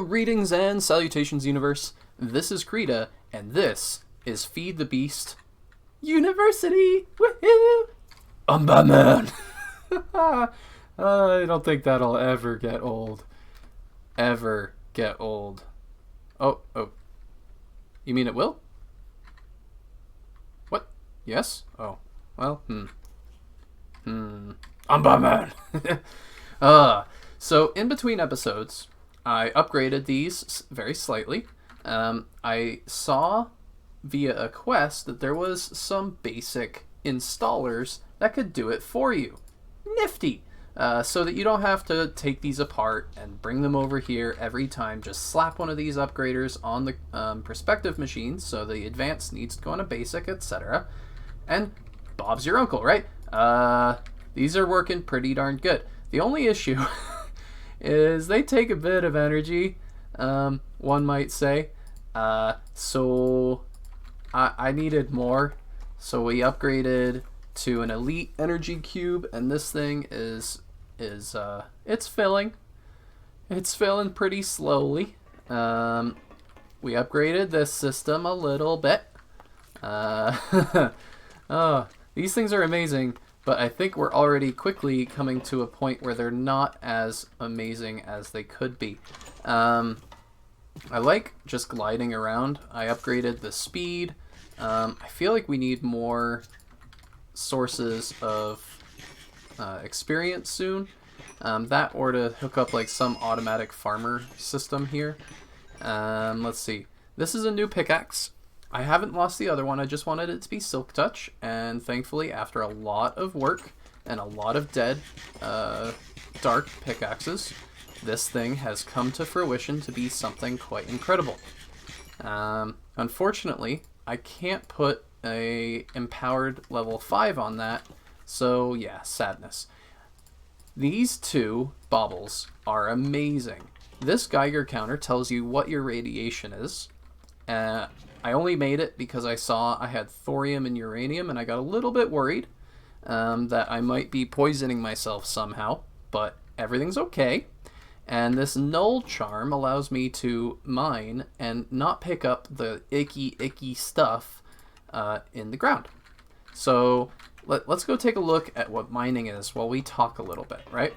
Greetings and salutations, universe. This is Krita, and this is Feed the Beast University. Woohoo! I'm Batman. I don't think that'll ever get old. Ever get old. Oh. You mean it will? What? Yes? Oh. Well, I'm Batman. So in between episodes, I upgraded these very slightly. I saw via a quest that there was some basic installers that could do it for you. Nifty! So that you don't have to take these apart and bring them over here every time. Just slap one of these upgraders on the prospective machines, so the advanced needs to go on a basic, etc. And Bob's your uncle, right? These are working pretty darn good. The only issue is they take a bit of energy, one might say. So I needed more, so we upgraded to an elite energy cube, and this thing is it's filling pretty slowly. We upgraded this system a little bit. These things are amazing, but I think we're already quickly coming to a point where they're not as amazing as they could be. I like just gliding around. I upgraded the speed. I feel like we need more sources of experience soon. That or to hook up like some automatic farmer system here. Let's see. This is a new pickaxe. I haven't lost the other one. I just wanted it to be Silk Touch, and thankfully after a lot of work and a lot of dead dark pickaxes, this thing has come to fruition to be something quite incredible. Unfortunately, I can't put a empowered level 5 on that, so yeah, sadness. These two baubles are amazing. This Geiger Counter tells you what your radiation is. I only made it because I saw I had thorium and uranium, and I got a little bit worried that I might be poisoning myself somehow, but everything's okay. And this null charm allows me to mine and not pick up the icky stuff in the ground. So let's go take a look at what mining is while we talk a little bit, right?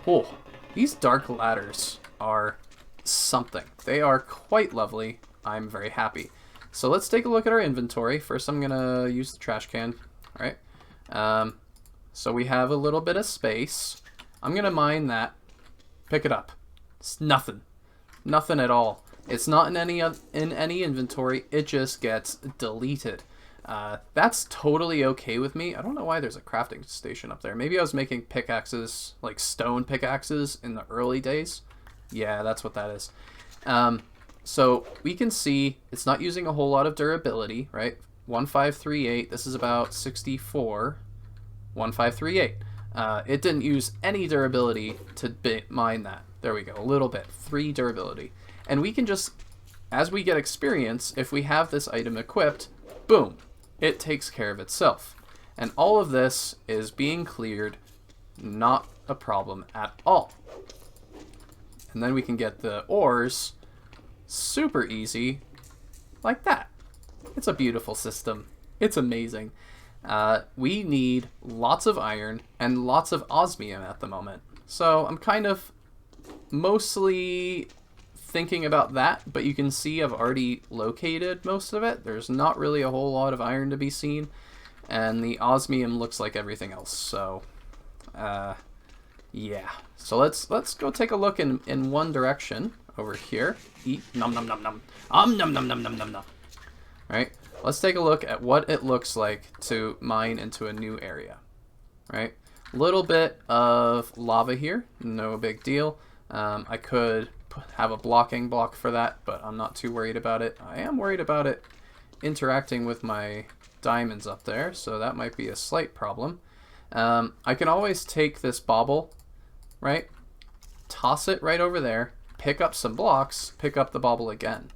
Oh, these dark ladders are something. They are quite lovely. I'm very happy. So let's take a look at our inventory. First, I'm gonna use the trash can, all right? So we have a little bit of space. I'm gonna mine that. Pick it up. It's nothing at all. It's not in any inventory. It just gets deleted. That's totally okay with me. I don't know why there's a crafting station up there. Maybe I was making pickaxes, like stone pickaxes in the early days. Yeah, that's what that is. So we can see it's not using a whole lot of durability, right? 1538, this is about 64. 1538. It didn't use any durability to mine that. There we go, a little bit. 3 durability. And we can just, as we get experience, if we have this item equipped, boom, it takes care of itself. And all of this is being cleared, not a problem at all. And then we can get the ores super easy, like that. It's a beautiful system. It's amazing. We need lots of iron and lots of osmium at the moment. So I'm kind of mostly thinking about that, but you can see I've already located most of it. There's not really a whole lot of iron to be seen, and the osmium looks like everything else. So, yeah. So let's go take a look in one direction. Over here, eat, nom nom nom nom, nom nom nom nom nom nom. Right, let's take a look at what it looks like to mine into a new area. Right, a little bit of lava here, no big deal. I could have a blocking block for that, but I'm not too worried about it. I am worried about it interacting with my diamonds up there, so that might be a slight problem. I can always take this bauble, right, toss it right over there, pick up some blocks, pick up the bauble again,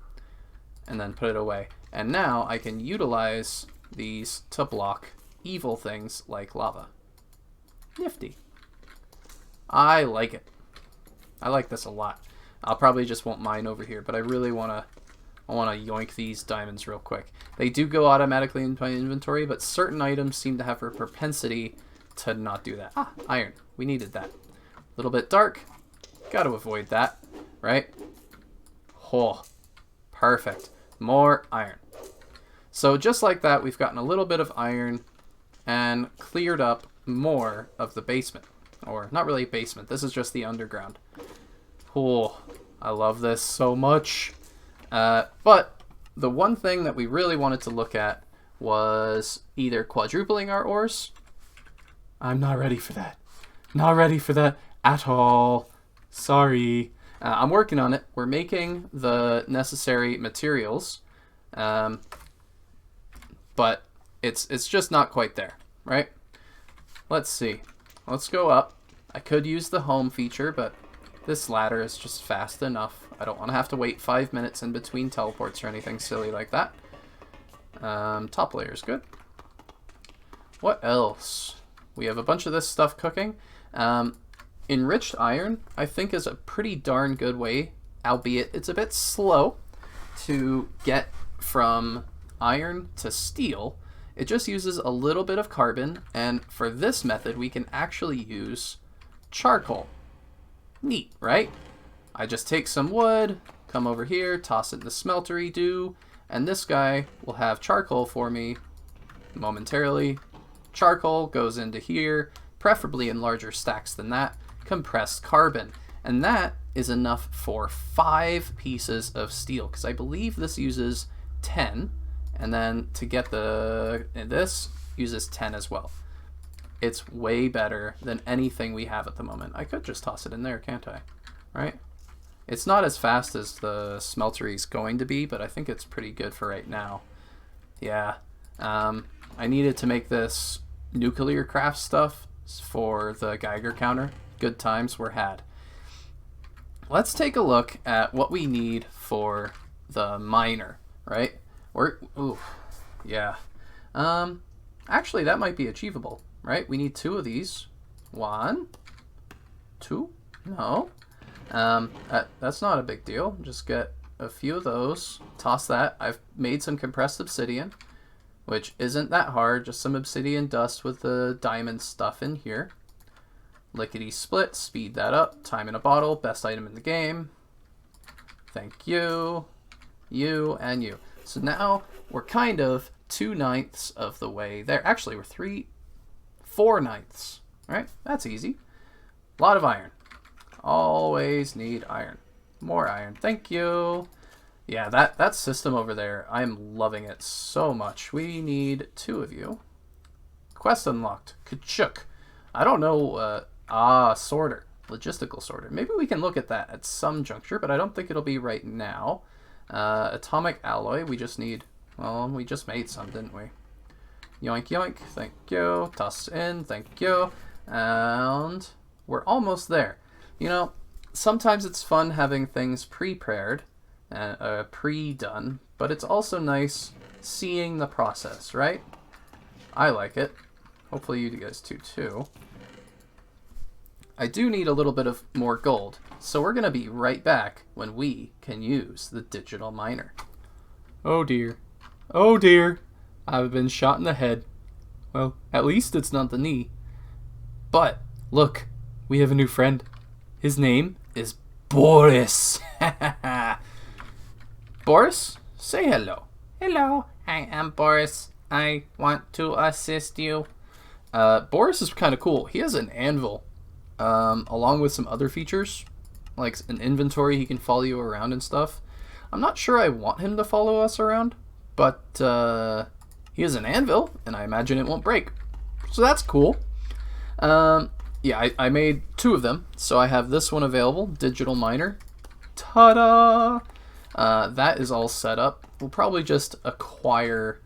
and then put it away. And now I can utilize these to block evil things like lava. Nifty. I like it. I like this a lot. I'll probably just won't mine over here, but I really want to yoink these diamonds real quick. They do go automatically into my inventory, but certain items seem to have a propensity to not do that. Ah, iron. We needed that. A little bit dark. Got to avoid that, right? Oh, perfect. More iron. So just like that, we've gotten a little bit of iron and cleared up more of the basement. Or not really basement. This is just the underground. Oh, I love this so much. But the one thing that we really wanted to look at was either quadrupling our ores. I'm not ready for that. Not ready for that at all. Sorry. I'm working on it. We're making the necessary materials. But it's just not quite there, right? Let's see. Let's go up. I could use the home feature, but this ladder is just fast enough. I don't want to have to wait 5 minutes in between teleports or anything silly like that. Top layer is good. What else? We have a bunch of this stuff cooking. Enriched iron, I think, is a pretty darn good way, albeit it's a bit slow, to get from iron to steel. It just uses a little bit of carbon, and for this method we can actually use charcoal. Neat, right? I just take some wood, come over here, toss it in the smeltery do, and this guy will have charcoal for me momentarily. Charcoal goes into here, preferably in larger stacks than that. Compressed carbon, and that is enough for 5 pieces of steel, because I believe this uses 10, and then to get this uses 10 as well. It's way better than anything we have at the moment. I could just toss it in there, can't I? Right? It's not as fast as the smeltery is going to be, but I think it's pretty good for right now. Yeah. I needed to make this nuclear craft stuff for the Geiger counter. Good times were had. Let's take a look at what we need for the miner, right? Ooh, yeah. Actually, that might be achievable, right? We need 2 of these. 1, 2, no. That's not a big deal. Just get a few of those, toss that. I've made some compressed obsidian, which isn't that hard, just some obsidian dust with the diamond stuff in here. Lickety split, speed that up, time in a bottle, best item in the game. Thank you, you, and you. So now we're kind of 2/9 of the way there. Actually, we're 4/9. All right, that's easy. A lot of iron. Always need iron. More iron. Thank you. Yeah, that system over there, I'm loving it so much. We need 2 of you. Quest unlocked. Kachuk. I don't know. Sorter. Logistical sorter. Maybe we can look at that at some juncture, but I don't think it'll be right now. Atomic alloy. We just need... Well, we just made some, didn't we? Yoink, yoink. Thank you. Toss in. Thank you. And we're almost there. You know, sometimes it's fun having things pre-prepared, pre-done, but it's also nice seeing the process, right? I like it. Hopefully you guys do too. I do need a little bit of more gold, so we're going to be right back when we can use the digital miner. Oh dear. Oh dear. I've been shot in the head. Well, at least it's not the knee. But, look, we have a new friend. His name is Boris. Boris, say hello. Hello, I am Boris. I want to assist you. Boris is kind of cool. He has an anvil, along with some other features, like an inventory. He can follow you around and stuff. I'm not sure I want him to follow us around, but he has an anvil, and I imagine it won't break. So that's cool. Yeah, I made 2 of them, so I have this one available, digital miner. Ta-da! That is all set up. We'll probably just acquire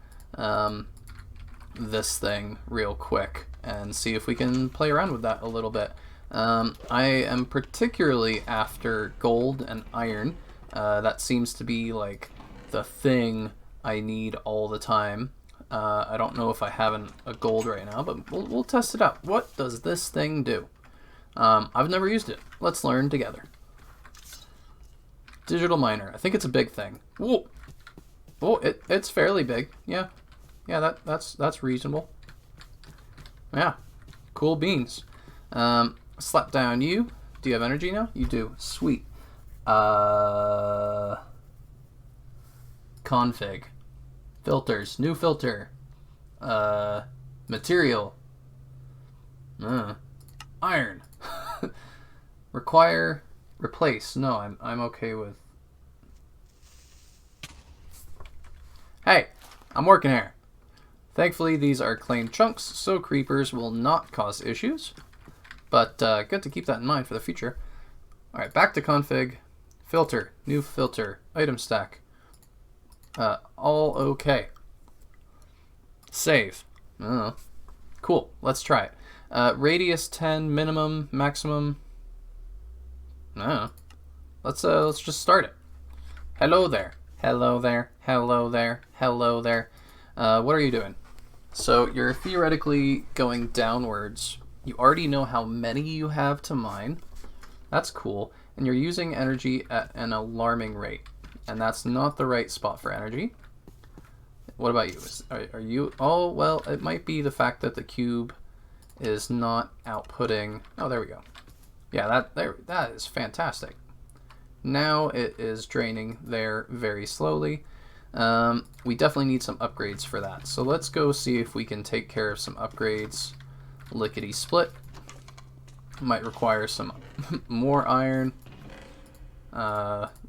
this thing real quick and see if we can play around with that a little bit. I am particularly after gold and iron. That seems to be like the thing I need all the time. I don't know if I have a gold right now, but we'll test it out. What does this thing do? I've never used it. Let's learn together. Digital miner. I think it's a big thing. Whoa. Oh, it's fairly big. Yeah. Yeah, that's reasonable. Yeah. Cool beans. Slap down you. Do you have energy now? You do. Sweet. Config. Filters. New filter. Material. Iron. Require. Replace. No, I'm okay with. Hey, I'm working here. Thankfully, these are claimed chunks, so creepers will not cause issues. But good to keep that in mind for the future. Alright, back to config. Filter. New filter. Item stack. All okay. Save. Cool. Let's try it. Radius 10, minimum, maximum. Let's just start it. Hello there. Hello there. Hello there. Hello there. What are you doing? So you're theoretically going downwards. You already know how many you have to mine. That's cool. And you're using energy at an alarming rate. And that's not the right spot for energy. What about you? Are you... Oh, well, it might be the fact that the cube is not outputting... Oh, there we go. Yeah, that is fantastic. Now it is draining there very slowly. We definitely need some upgrades for that. So let's go see if we can take care of some upgrades. Lickety split. Might require some more iron.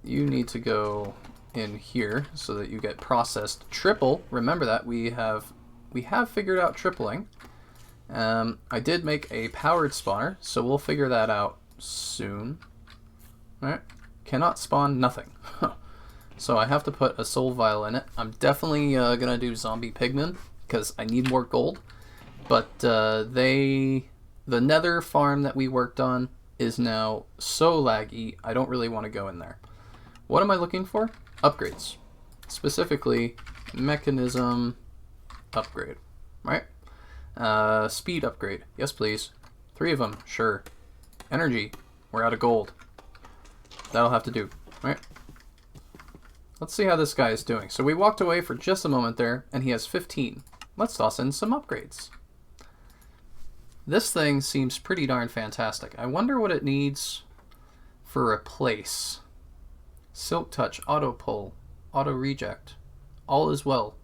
You need to go in here so that you get processed triple. Remember that we have figured out tripling. I did make a powered spawner, so we'll figure that out soon. Alright. Cannot spawn nothing. So I have to put a soul vial in it. I'm definitely gonna do zombie pigmen because I need more gold. But the nether farm that we worked on is now so laggy, I don't really want to go in there. What am I looking for? Upgrades. Specifically, Mekanism upgrade. Right? Speed upgrade. Yes, please. 3 of them. Sure. Energy. We're out of gold. That'll have to do. Right? Let's see how this guy is doing. So we walked away for just a moment there, and he has 15. Let's toss in some upgrades. This thing seems pretty darn fantastic. I wonder what it needs for replace. Silk touch, auto pull, auto reject. All is well.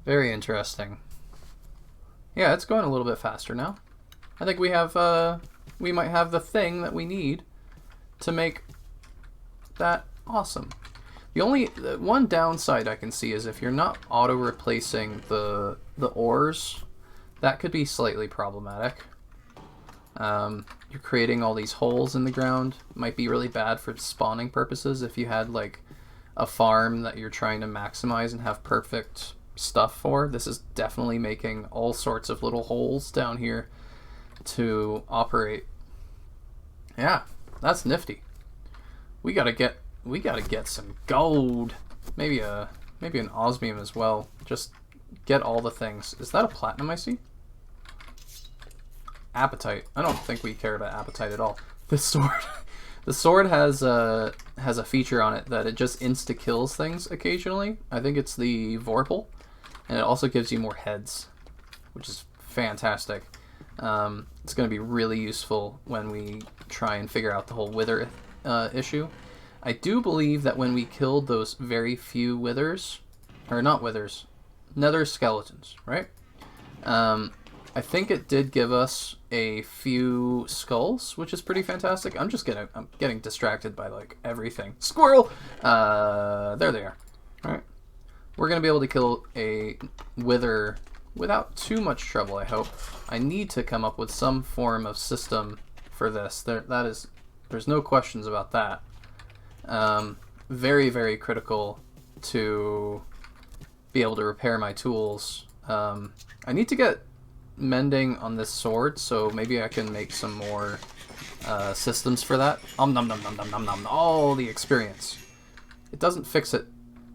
Very interesting. Yeah, it's going a little bit faster now. I think we have, we might have the thing that we need to make that awesome. The only one downside I can see is if you're not auto replacing the ores, that could be slightly problematic. You're creating all these holes in the ground. Might be really bad for spawning purposes if you had like a farm that you're trying to maximize and have perfect stuff for. This is definitely making all sorts of little holes down here to operate. Yeah, that's nifty. We gotta get some gold. Maybe an osmium as well. Just get all the things. Is that a platinum I see? Appetite. I don't think we care about appetite at all. The sword. The sword has a feature on it that it just insta kills things occasionally. I think it's the Vorpal, and it also gives you more heads, which is fantastic. It's going to be really useful when we try and figure out the whole wither issue. I do believe that when we killed those very few withers, or not withers, nether skeletons, right? I think it did give us a few skulls, which is pretty fantastic. I'm getting distracted by like everything. Squirrel! There they are. All right. We're gonna be able to kill a wither without too much trouble, I hope. I need to come up with some form of system for this. There's no questions about that. Very, very critical to be able to repair my tools. I need to get mending on this sword, so maybe I can make some more systems for that. Nom nom nom nom nom nom. All the experience. It doesn't fix it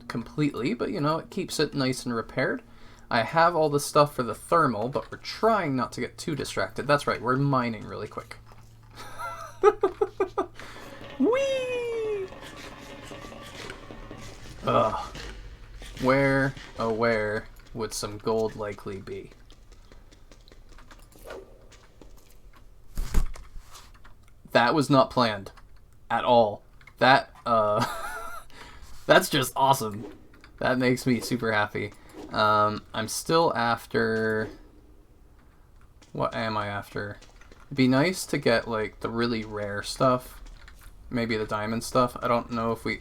completely, but you know, it keeps it nice and repaired. I have all the stuff for the thermal, but we're trying not to get too distracted. That's right, we're mining really quick. Whee! Ugh. Where, oh where, would some gold likely be? That was not planned at all. That, that's just awesome. That makes me super happy. I'm still after... What am I after? It'd be nice to get, like, the really rare stuff. Maybe the diamond stuff. I don't know if we...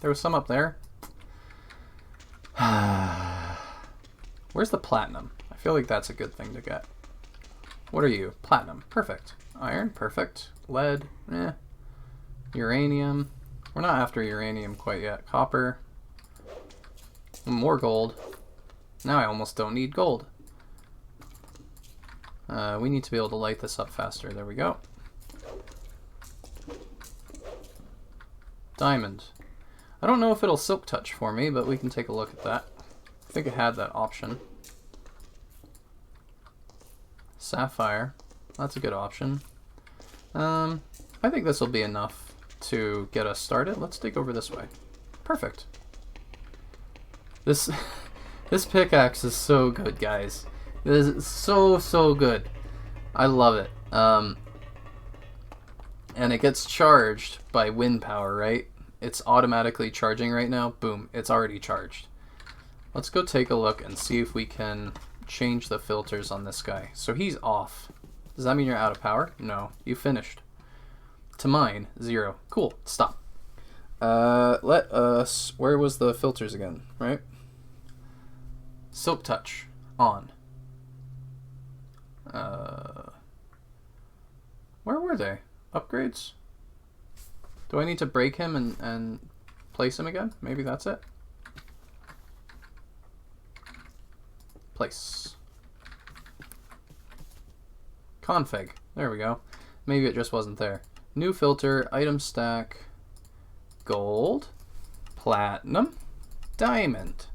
There was some up there. Where's the platinum? I feel like that's a good thing to get. What are you? Platinum. Perfect. Iron. Perfect. Lead. Eh. Uranium. We're not after uranium quite yet. Copper. More gold. Now I almost don't need gold. We need to be able to light this up faster. There we go. Diamond. I don't know if it'll silk touch for me, but we can take a look at that. I think it had that option. Sapphire. That's a good option. I think this will be enough to get us started. Let's dig over this way. Perfect. This pickaxe is so good, guys. This is so good. I love it. And it gets charged by wind power, right? It's automatically charging right now. Boom, it's already charged. Let's go take a look and see if we can change the filters on this guy. So he's off. Does that mean you're out of power? No, you finished. To mine, 0. Cool, stop. Let us... Where was the filters again, right? Silk touch, on. Where were they? Upgrades? Do I need to break him and place him again? Maybe that's it. Place. Config. There we go. Maybe it just wasn't there. New filter, item stack, gold, platinum, diamond.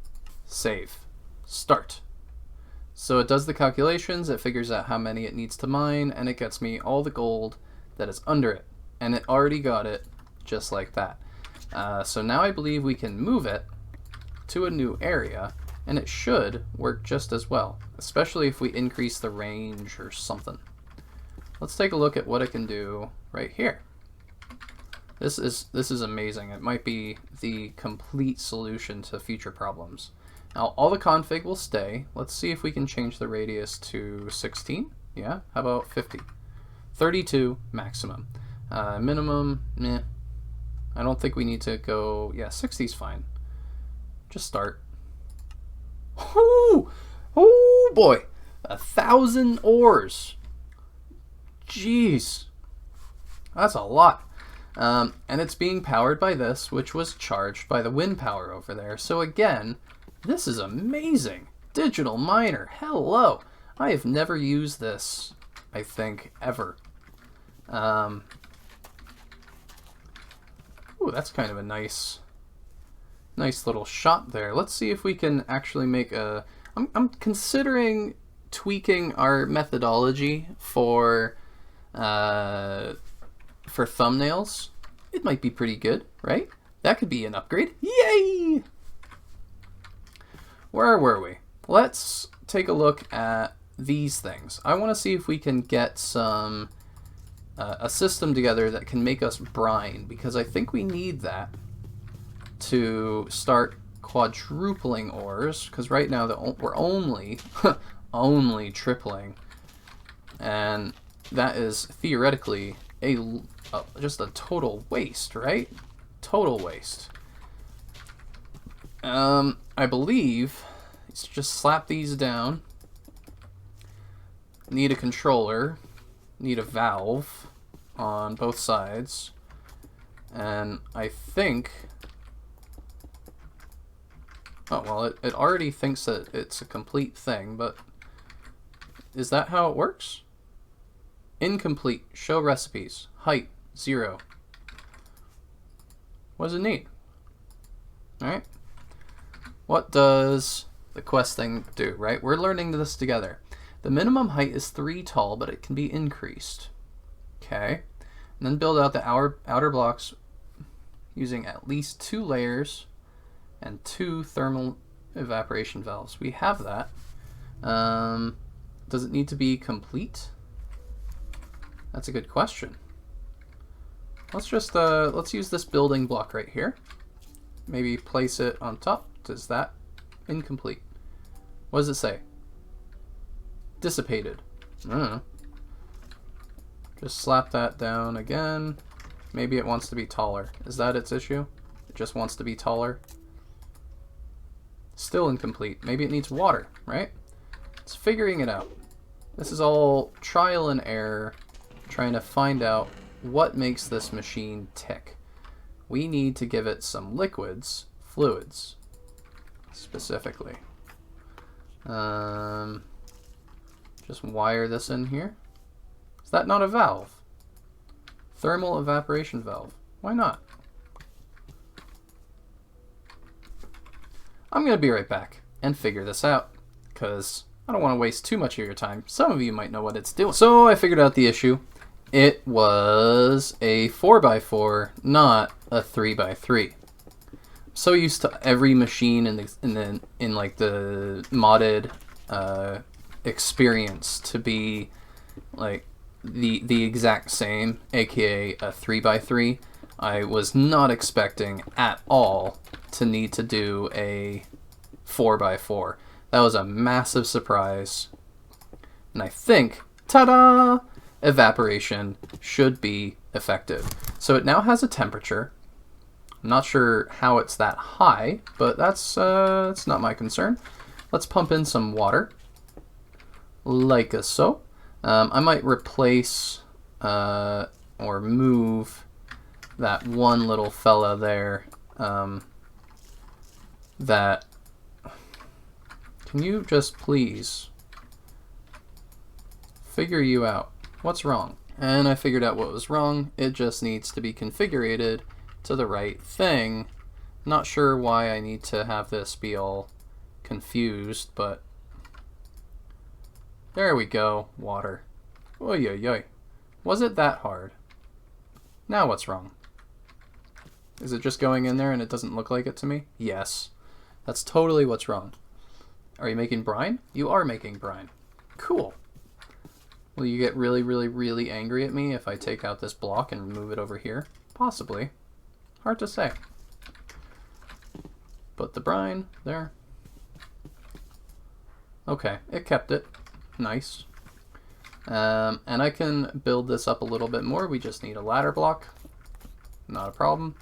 Save. Start. So it does the calculations, it figures out how many it needs to mine, and it gets me all the gold that is under it. And it already got it just like that. So now I believe we can move it to a new area, and it should work just as well, especially if we increase the range or something. Let's take a look at what it can do right here. This is amazing. It might be the complete solution to future problems. Now all the config will stay. Let's see if we can change the radius to 16. Yeah, how about 50? 32 maximum. Minimum, meh. I don't think we need to go, yeah, 60 is fine. Just start. Ooh, oh boy, 1,000 ores. Jeez, that's a lot. And it's being powered by this, which was charged by the wind power over there. So again, this is amazing. Digital miner, hello. I have never used this, I think, ever. Ooh, that's kind of a nice little shot there. Let's see if we can actually make a... I'm considering tweaking our methodology for thumbnails. It might be pretty good, right? That could be an upgrade. Yay! Where were we? Let's take a look at these things. I want to see if we can get some a system together that can make us brine, because I think we need that to start quadrupling ores, because right now we're only only tripling, and that is theoretically just a total waste, right? Total waste. I believe let's just slap these down. Need a controller, need a valve on both sides, and I think, oh well, it already thinks that it's a complete thing, but is that how it works? Incomplete. Show recipes. Height 0. What does it need? Alright. What does the quest thing do, right? We're learning this together. The minimum height is 3 tall, but it can be increased. Okay. And then build out the outer blocks using at least 2 layers and 2 thermal evaporation valves. We have that. Does it need to be complete? That's a good question. Let's just let's use this building block right here. Maybe place it on top. Is that incomplete? What does it say? Dissipated. I don't know. Just slap that down again. Maybe it wants to be taller. Is that its issue? It just wants to be taller. Still incomplete. Maybe it needs water, right? It's figuring it out. This is all trial and error, trying to find out what makes this machine tick. We need to give it some liquids, fluids, specifically. Just wire this in here. Is that not a valve? Thermal evaporation valve. Why not? I'm going to be right back and figure this out, because I don't want to waste too much of your time. Some of you might know what it's doing. So I figured out the issue. It was a 4x4, not a 3x3. I'm so used to every machine in like the modded experience to be like the exact same, aka a 3x3. I was not expecting at all to need to do a 4x4. That was a massive surprise. And I think, ta-da, evaporation should be effective. So it now has a temperature. I'm not sure how it's that high, but that's not my concern. Let's pump in some water, like so. I might replace or move that one little fella there. That, can you just please figure you out? What's wrong? And I figured out what was wrong. It just needs to be configured to the right thing. Not sure why I need to have this be all confused, but there we go. Water. Oy oy oy. Was it that hard? Now what's wrong? Is it just going in there and it doesn't look like it to me? Yes. That's totally what's wrong. Are you making brine? You are making brine. Cool. Will you get really, really, really angry at me if I take out this block and move it over here? Possibly. Hard to say. Put the brine there. Okay, it kept it. Nice. And I can build this up a little bit more. We just need a ladder block. Not a problem.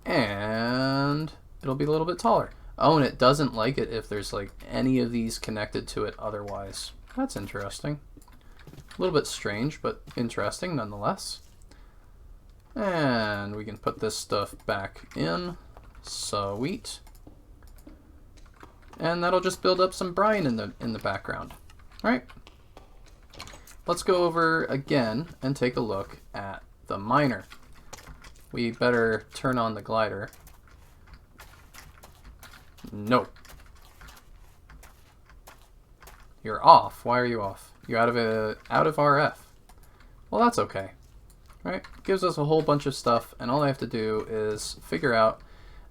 And it'll be a little bit taller. Oh, and it doesn't like it if there's like any of these connected to it otherwise. That's interesting. A little bit strange, but interesting nonetheless. And we can put this stuff back in. Sweet. And that'll just build up some brine in the background. Right? Let's go over again and take a look at the miner. We better turn on the glider. No. You're off. Why are you off? You're out of RF. Well, that's okay. Right? Gives us a whole bunch of stuff, and all I have to do is figure out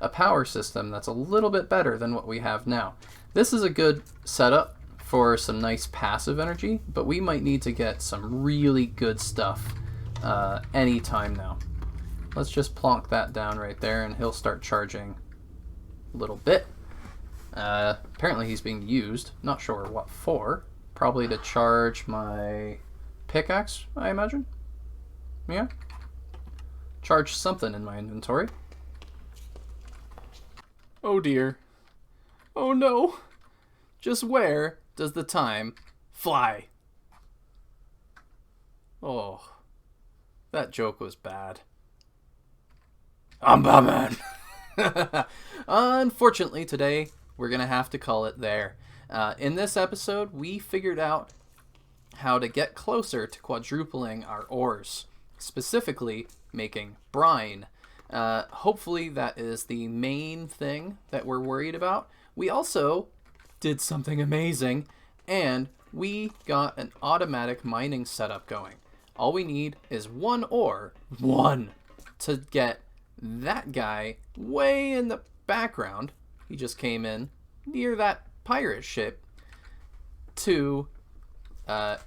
a power system that's a little bit better than what we have now. This is a good setup for some nice passive energy, but we might need to get some really good stuff anytime now. Let's just plonk that down right there, and he'll start charging a little bit. Apparently he's being used. Not sure what for. Probably to charge my pickaxe, I imagine. Yeah. Charge something in my inventory. Oh dear. Oh no. Just where does the time fly? Oh. That joke was bad. I'm Batman. Unfortunately today, we're going to have to call it there. In this episode, we figured out how to get closer to quadrupling our ores. Specifically, making brine. Hopefully that is the main thing that we're worried about. We also did something amazing, and we got an automatic mining setup going. All we need is one ore, to get that guy way in the background, he just came in near that pirate ship to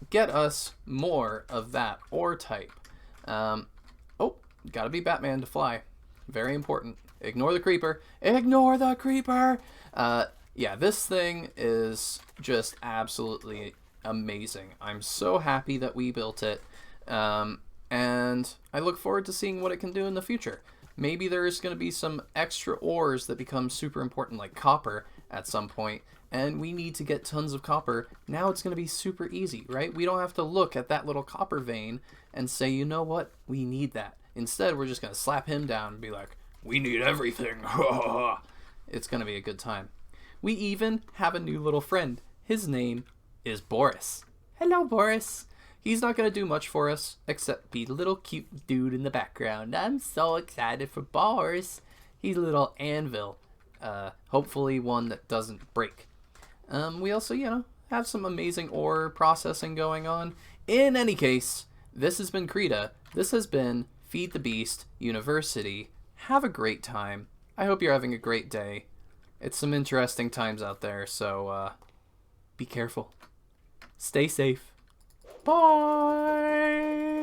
get us more of that ore type. Oh, gotta be Batman to fly. Very important. Ignore the creeper. Ignore the creeper! Yeah, this thing is just absolutely amazing. I'm so happy that we built it. And I look forward to seeing what it can do in the future. Maybe there's going to be some extra ores that become super important, like copper, at some point, and we need to get tons of copper. Now it's going to be super easy, right? We don't have to look at that little copper vein and say, you know what, we need that. Instead, we're just going to slap him down and be like, we need everything. It's going to be a good time. We even have a new little friend. His name is Boris. Hello, Boris. He's not going to do much for us, except be a little cute dude in the background. I'm so excited for Boris. He's a little anvil. Hopefully one that doesn't break. We also, have some amazing ore processing going on. In any case, this has been Krita. This has been Feed the Beast University. Have a great time. I hope you're having a great day. It's some interesting times out there, so be careful. Stay safe. Bye!